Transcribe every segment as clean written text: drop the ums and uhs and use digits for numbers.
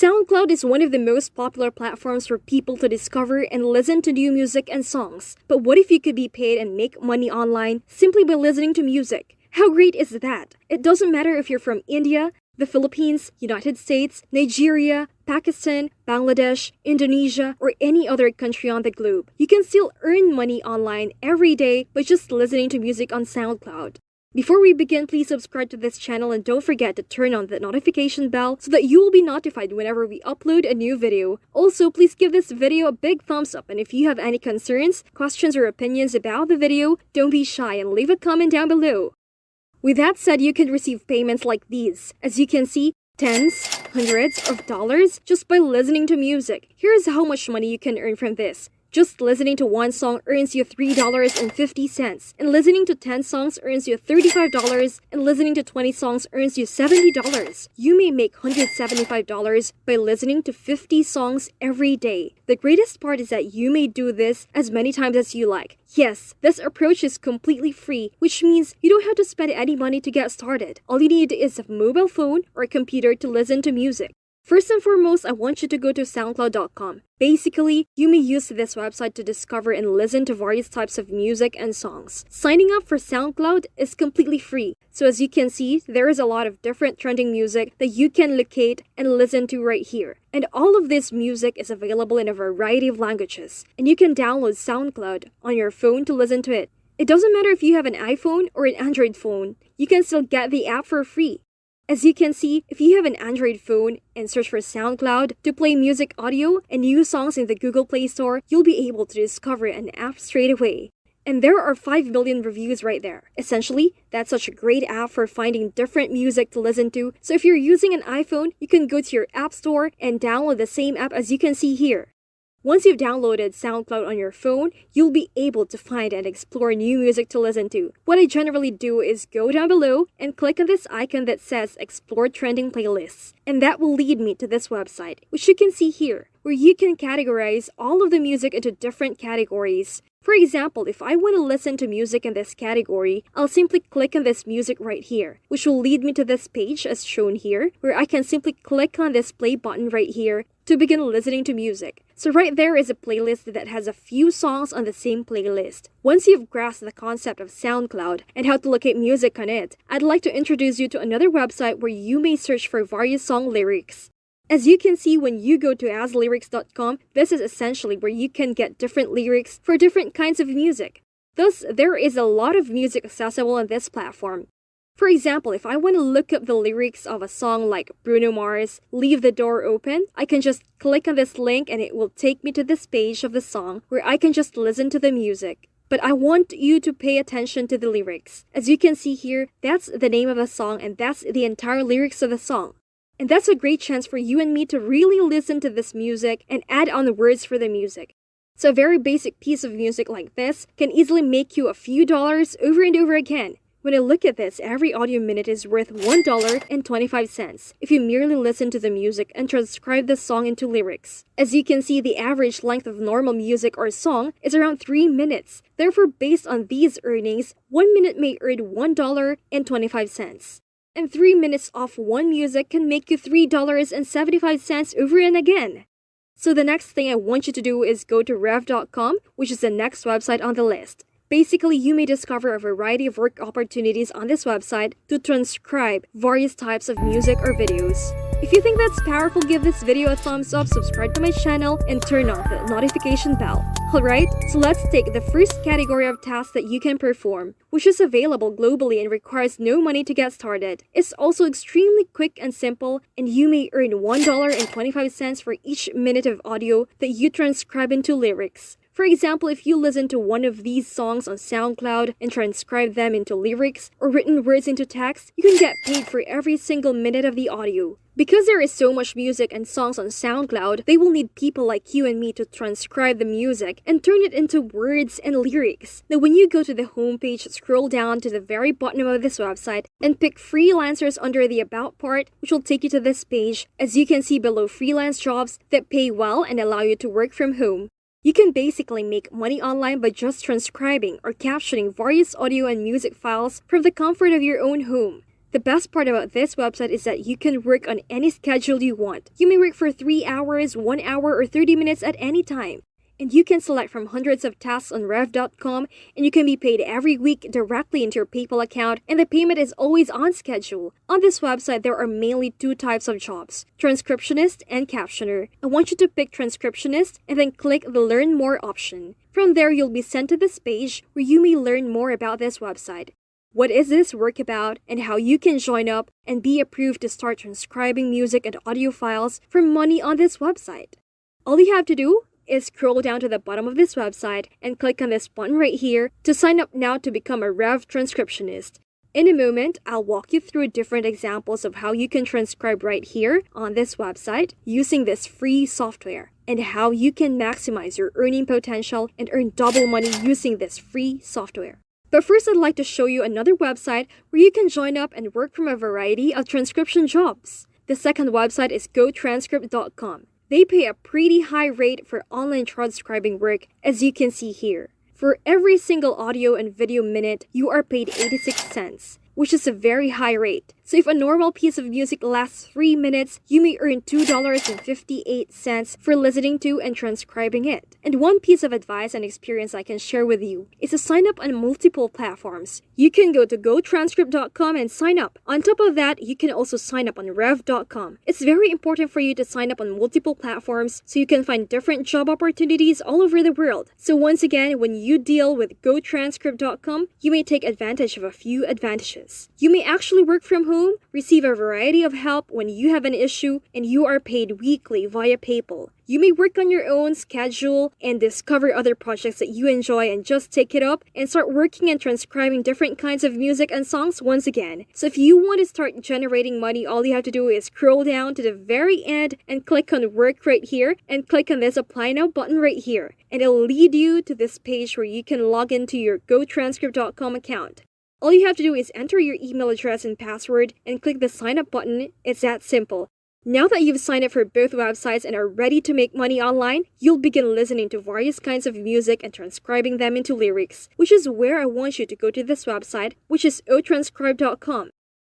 SoundCloud is one of the most popular platforms for people to discover and listen to new music and songs. But what if you could be paid and make money online simply by listening to music? How great is that? It doesn't matter if you're from India, the Philippines, United States, Nigeria, Pakistan, Bangladesh, Indonesia, or any other country on the globe. You can still earn money online every day by just listening to music on SoundCloud. Before we begin, please subscribe to this channel and don't forget to turn on the notification bell so that you will be notified whenever we upload a new video. Also, please give this video a big thumbs up, and if you have any concerns, questions, or opinions about the video, don't be shy and leave a comment down below. With that said, you can receive payments like these. As you can see, tens, hundreds of dollars just by listening to music. Here's how much money you can earn from this. Just listening to one song earns you $3.50, and listening to 10 songs earns you $35, and listening to 20 songs earns you $70. You may make $175 by listening to 50 songs every day. The greatest part is that you may do this as many times as you like. Yes, this approach is completely free, which means you don't have to spend any money to get started. All you need is a mobile phone or a computer to listen to music. First and foremost, I want you to go to SoundCloud.com. Basically, you may use this website to discover and listen to various types of music and songs. Signing up for SoundCloud is completely free. So as you can see, there is a lot of different trending music that you can locate and listen to right here. And all of this music is available in a variety of languages. And you can download SoundCloud on your phone to listen to it. It doesn't matter if you have an iPhone or an Android phone, you can still get the app for free. As you can see, if you have an Android phone and search for SoundCloud to play music audio and new songs in the Google Play Store, you'll be able to discover an app straight away. And there are 5 million reviews right there. Essentially, that's such a great app for finding different music to listen to. So if you're using an iPhone, you can go to your App Store and download the same app as you can see here. Once you've downloaded SoundCloud on your phone, you'll be able to find and explore new music to listen to. What I generally do is go down below and click on this icon that says Explore Trending Playlists. And that will lead me to this website, which you can see here, where you can categorize all of the music into different categories. For example, if I want to listen to music in this category, I'll simply click on this music right here, which will lead me to this page as shown here, where I can simply click on this play button right here to begin listening to music. So right there is a playlist that has a few songs on the same playlist. Once you've grasped the concept of SoundCloud and how to locate music on it, I'd like to introduce you to another website where you may search for various song lyrics. As you can see when you go to aslyrics.com, this is essentially where you can get different lyrics for different kinds of music. Thus, there is a lot of music accessible on this platform. For example, if I want to look up the lyrics of a song like Bruno Mars' Leave the Door Open, I can just click on this link and it will take me to this page of the song where I can just listen to the music. But I want you to pay attention to the lyrics. As you can see here, that's the name of the song and that's the entire lyrics of the song. And that's a great chance for you and me to really listen to this music and add on the words for the music. So a very basic piece of music like this can easily make you a few dollars over and over again. When I look at this, every audio minute is worth $1.25 if you merely listen to the music and transcribe the song into lyrics. As you can see, the average length of normal music or song is around 3 minutes. Therefore, based on these earnings, 1 minute may earn $1.25. And 3 minutes off one music can make you $3.75 over and again. So the next thing I want you to do is go to rev.com, which is the next website on the list. Basically, you may discover a variety of work opportunities on this website to transcribe various types of music or videos. If you think that's powerful, give this video a thumbs up, subscribe to my channel, and turn on the notification bell. Alright, so let's take the first category of tasks that you can perform, which is available globally and requires no money to get started. It's also extremely quick and simple, and you may earn $1.25 for each minute of audio that you transcribe into lyrics. For example, if you listen to one of these songs on SoundCloud and transcribe them into lyrics or written words into text, you can get paid for every single minute of the audio. Because there is so much music and songs on SoundCloud, they will need people like you and me to transcribe the music and turn it into words and lyrics. Now when you go to the homepage, scroll down to the very bottom of this website and pick freelancers under the About part, which will take you to this page. As you can see below, freelance jobs that pay well and allow you to work from home. You can basically make money online by just transcribing or captioning various audio and music files from the comfort of your own home. The best part about this website is that you can work on any schedule you want. You may work for 3 hours, 1 hour, or 30 minutes at any time. And you can select from hundreds of tasks on Rev.com, and you can be paid every week directly into your PayPal account, and the payment is always on schedule. On this website, there are mainly 2 types of jobs, transcriptionist and captioner. I want you to pick transcriptionist and then click the Learn More option. From there, you'll be sent to this page where you may learn more about this website. What is this work about, and how you can join up and be approved to start transcribing music and audio files for money on this website. All you have to do is scroll down to the bottom of this website and click on this button right here to sign up now to become a Rev transcriptionist. In a moment, I'll walk you through different examples of how you can transcribe right here on this website using this free software, and how you can maximize your earning potential and earn double money using this free software. But first, I'd like to show you another website where you can join up and work from a variety of transcription jobs. The second website is GoTranscript.com. They pay a pretty high rate for online transcribing work, as you can see here. For every single audio and video minute, you are paid 86 cents, which is a very high rate. So if a normal piece of music lasts 3 minutes, you may earn $2.58 for listening to and transcribing it. And one piece of advice and experience I can share with you is to sign up on multiple platforms. You can go to GoTranscript.com and sign up. On top of that, you can also sign up on Rev.com. It's very important for you to sign up on multiple platforms so you can find different job opportunities all over the world. So once again, when you deal with GoTranscript.com, you may take advantage of a few advantages. You may actually work from home, receive a variety of help when you have an issue, and you are paid weekly via PayPal. You may work on your own schedule and discover other projects that you enjoy and just take it up and start working and transcribing different kinds of music and songs once again. So if you want to start generating money, all you have to do is scroll down to the very end and click on work right here and click on this apply now button right here. And it'll lead you to this page where you can log into your GoTranscript.com account. All you have to do is enter your email address and password and click the sign up button. It's that simple. Now that you've signed up for both websites and are ready to make money online, you'll begin listening to various kinds of music and transcribing them into lyrics, which is where I want you to go to this website, which is otranscribe.com.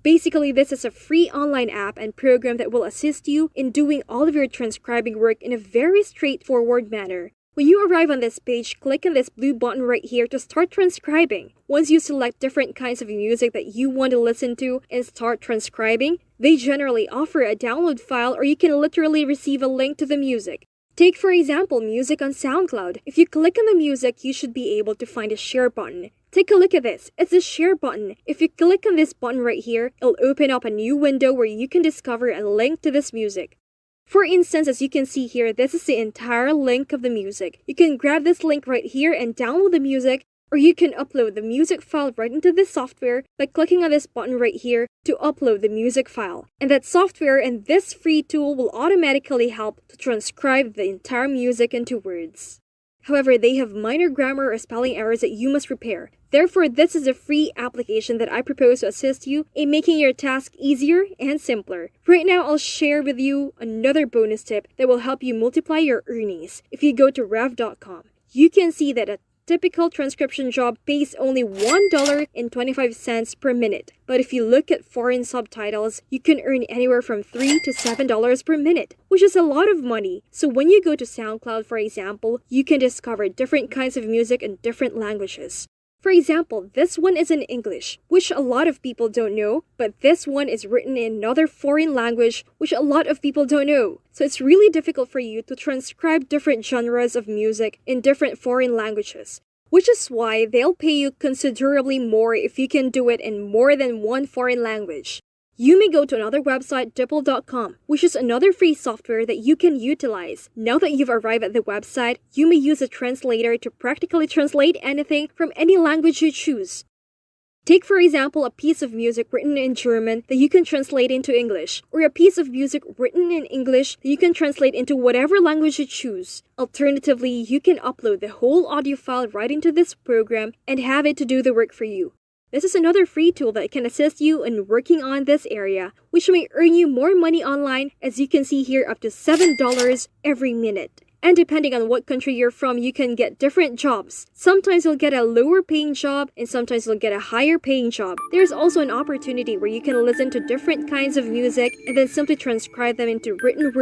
Basically, this is a free online app and program that will assist you in doing all of your transcribing work in a very straightforward manner. When you arrive on this page, click on this blue button right here to start transcribing. Once you select different kinds of music that you want to listen to and start transcribing, they generally offer a download file, or you can literally receive a link to the music. Take for example music on SoundCloud. If you click on the music, you should be able to find a share button. Take a look at this. It's the share button. If you click on this button right here, it'll open up a new window where you can discover a link to this music. For instance, as you can see here, this is the entire link of the music. You can grab this link right here and download the music, or you can upload the music file right into this software by clicking on this button right here to upload the music file. And that software and this free tool will automatically help to transcribe the entire music into words. However, they have minor grammar or spelling errors that you must repair. Therefore, this is a free application that I propose to assist you in making your task easier and simpler. Right now, I'll share with you another bonus tip that will help you multiply your earnings. If you go to Rev.com, you can see that a typical transcription job pays only $1.25 per minute. But if you look at foreign subtitles, you can earn anywhere from $3 to $7 per minute, which is a lot of money. So when you go to SoundCloud, for example, you can discover different kinds of music in different languages. For example, this one is in English, which a lot of people don't know, but this one is written in another foreign language, which a lot of people don't know. So it's really difficult for you to transcribe different genres of music in different foreign languages, which is why they'll pay you considerably more if you can do it in more than one foreign language. You may go to another website, Dipl.com, which is another free software that you can utilize. Now that you've arrived at the website, you may use a translator to practically translate anything from any language you choose. Take for example a piece of music written in German that you can translate into English, or a piece of music written in English that you can translate into whatever language you choose. Alternatively, you can upload the whole audio file right into this program and have it to do the work for you. This is another free tool that can assist you in working on this area, which may earn you more money online, as you can see here, up to $7 every minute. And depending on what country you're from, you can get different jobs. Sometimes you'll get a lower paying job and sometimes you'll get a higher paying job. There's also an opportunity where you can listen to different kinds of music and then simply transcribe them into written words